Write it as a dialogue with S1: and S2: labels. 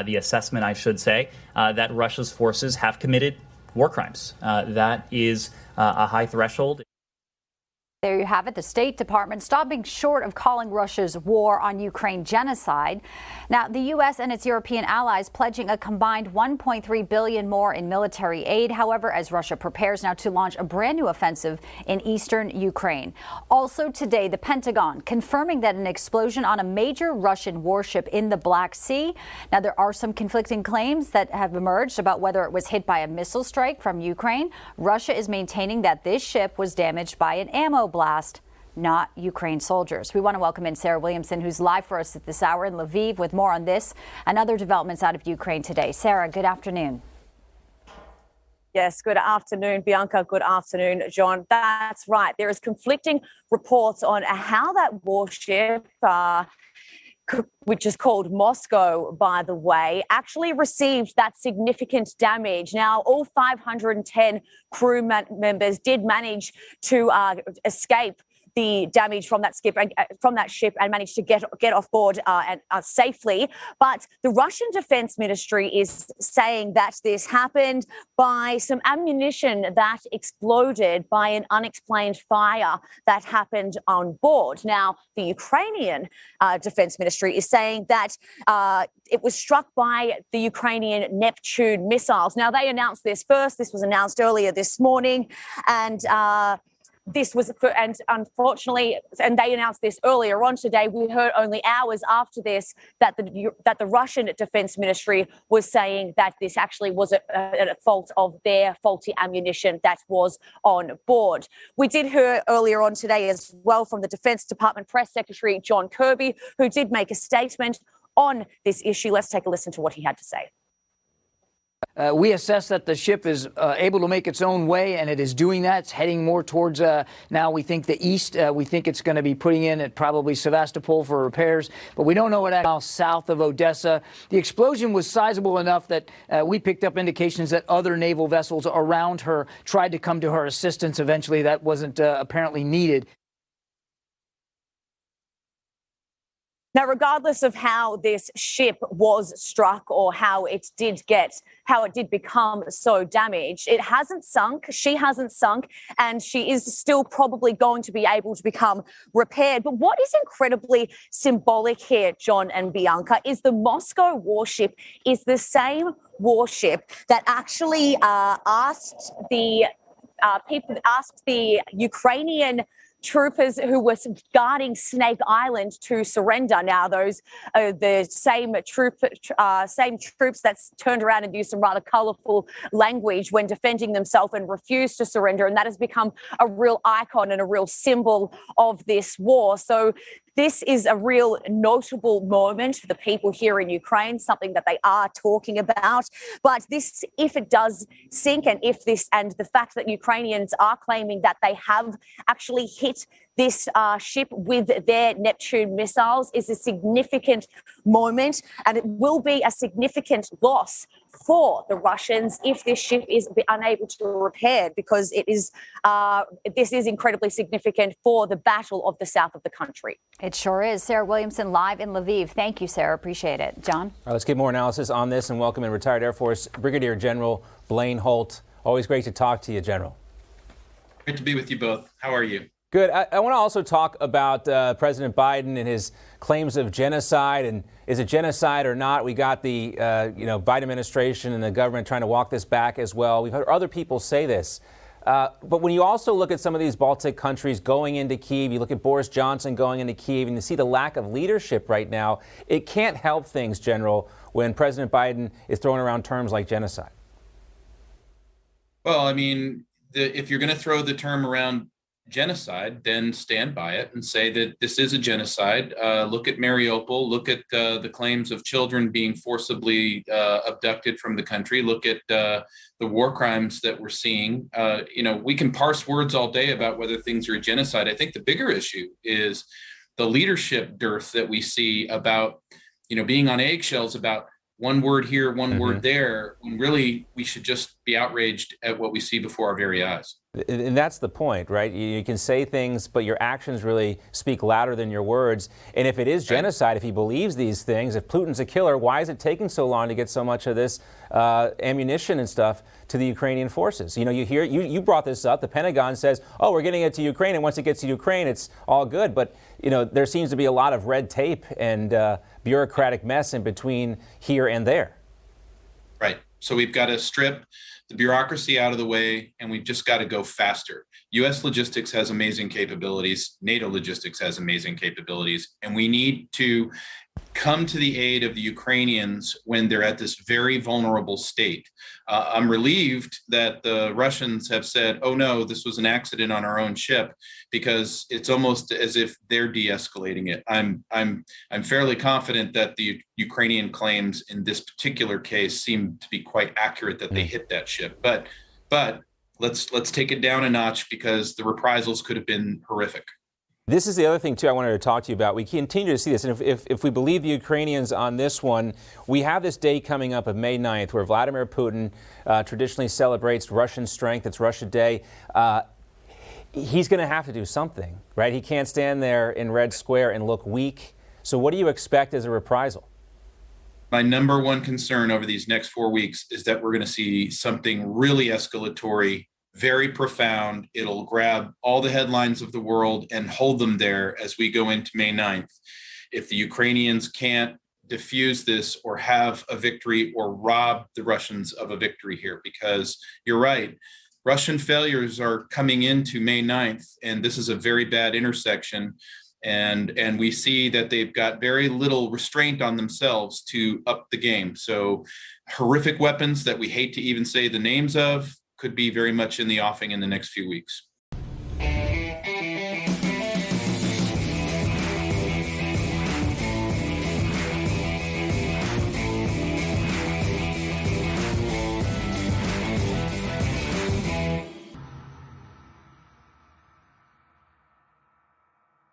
S1: the assessment, I should say, that Russia's forces have committed war crimes. That is a high threshold.
S2: There you have it. The State Department stopping short of calling Russia's war on Ukraine genocide. Now, the U.S. and its European allies pledging a combined $1.3 billion more in military aid. However, as Russia prepares now to launch a brand new offensive in eastern Ukraine. Also today, the Pentagon confirming that an explosion on a major Russian warship in the Black Sea. Now, there are some conflicting claims that have emerged about whether it was hit by a missile strike from Ukraine. Russia is maintaining that this ship was damaged by an ammo blast, not Ukraine soldiers. We want to welcome in Sarah Williamson, who's live for us at this hour in Lviv with more on this and other developments out of Ukraine today. Sarah, good afternoon.
S3: Yes, good afternoon, Bianca. Good afternoon, John. That's right. There is conflicting reports on how that warship, which is called Moscow, by the way, actually received that significant damage. Now, all 510 crew members did manage to escape the damage from that ship and managed to get off board safely. But the Russian Defense Ministry is saying that this happened by some ammunition that exploded by an unexplained fire that happened on board. Now, the Ukrainian Defense Ministry is saying that it was struck by the Ukrainian Neptune missiles. Now, they announced this first. This was announced earlier this morning, and unfortunately, and they announced this earlier on today. We heard only hours after this that the Russian Defense Ministry was saying that this actually was a fault of their faulty ammunition that was on board. We did hear earlier on today as well from the Defense Department Press Secretary John Kirby, who did make a statement on this issue. Let's take a listen to what he had to say.
S4: We assess that the ship is able to make its own way, and it is doing that. It's heading more towards, now we think, the east. We think it's going to be putting in at probably Sevastopol for repairs, but we don't know what now south of Odessa. The explosion was sizable enough that we picked up indications that other naval vessels around her tried to come to her assistance. Eventually, that wasn't apparently needed.
S3: Now, regardless of how this ship was struck or how it did become so damaged, it hasn't sunk. She hasn't sunk, and she is still probably going to be able to become repaired. But what is incredibly symbolic here, John and Bianca, is the Moscow warship is the same warship that actually asked the Ukrainian troopers who were guarding Snake Island to surrender. Now, those the same troops that turned around and used some rather colourful language when defending themselves and refused to surrender, and that has become a real icon and a real symbol of this war. So this is a real notable moment for the people here in Ukraine, something that they are talking about. But this, if it does sink, and the fact that Ukrainians are claiming that they have actually hit this ship with their Neptune missiles, is a significant moment, and it will be a significant loss for the Russians if this ship is unable to be repaired, because this is incredibly significant for the battle of the south of the country.
S2: It sure is. Sarah Williamson live in Lviv. Thank you, Sarah. Appreciate it. John?
S5: All right, let's get more analysis on this and welcome in retired Air Force Brigadier General Blaine Holt. Always great to talk to you, General.
S6: Great to be with you both. How are you?
S5: Good. I want to also talk about President Biden and his claims of genocide. And is it genocide or not? We got the Biden administration and the government trying to walk this back as well. We've heard other people say this. But when you also look at some of these Baltic countries going into Kyiv, you look at Boris Johnson going into Kyiv, and you see the lack of leadership right now, it can't help things, General, when President Biden is throwing around terms like genocide.
S6: Well, I mean, if you're going to throw the term around genocide, then stand by it and say that this is a genocide. Look at Mariupol. Look at the claims of children being forcibly abducted from the country. Look at the war crimes that we're seeing. We can parse words all day about whether things are a genocide. I think the bigger issue is the leadership dearth that we see about, being on eggshells about one word here, one word there, when really we should just be outraged at what we see before our very eyes.
S5: And that's the point, right? You can say things, but your actions really speak louder than your words. And if it is genocide, if he believes these things, if Putin's a killer, why is it taking so long to get so much of this ammunition and stuff to the Ukrainian forces? You know, you brought this up. The Pentagon says, oh, we're getting it to Ukraine, and once it gets to Ukraine, it's all good. But, you know, there seems to be a lot of red tape and bureaucratic mess in between here and there.
S6: Right. So we've got to strip the bureaucracy out of the way, and we've just got to go faster. U.S. logistics has amazing capabilities. NATO logistics has amazing capabilities, and we need to come to the aid of the Ukrainians when they're at this very vulnerable state. I'm relieved that the Russians have said, oh no, this was an accident on our own ship, because it's almost as if they're de-escalating it. I'm fairly confident that the Ukrainian claims in this particular case seem to be quite accurate, that they hit that ship. But let's take it down a notch, because the reprisals could have been horrific.
S5: This is the other thing, too, I wanted to talk to you about. We continue to see this, and if we believe the Ukrainians on this one, we have this day coming up of May 9th where Vladimir Putin traditionally celebrates Russian strength. It's Russia Day. He's going to have to do something, right? He can't stand there in Red Square and look weak. So what do you expect as a reprisal?
S6: My number one concern over these next 4 weeks is that we're going to see something really escalatory, very profound. It'll grab all the headlines of the world and hold them there as we go into May 9th. If the Ukrainians can't diffuse this or have a victory or rob the Russians of a victory here, because you're right, Russian failures are coming into May 9th, and this is a very bad intersection. And we see that they've got very little restraint on themselves to up the game. So horrific weapons that we hate to even say the names of could be very much in the offing in the next few weeks.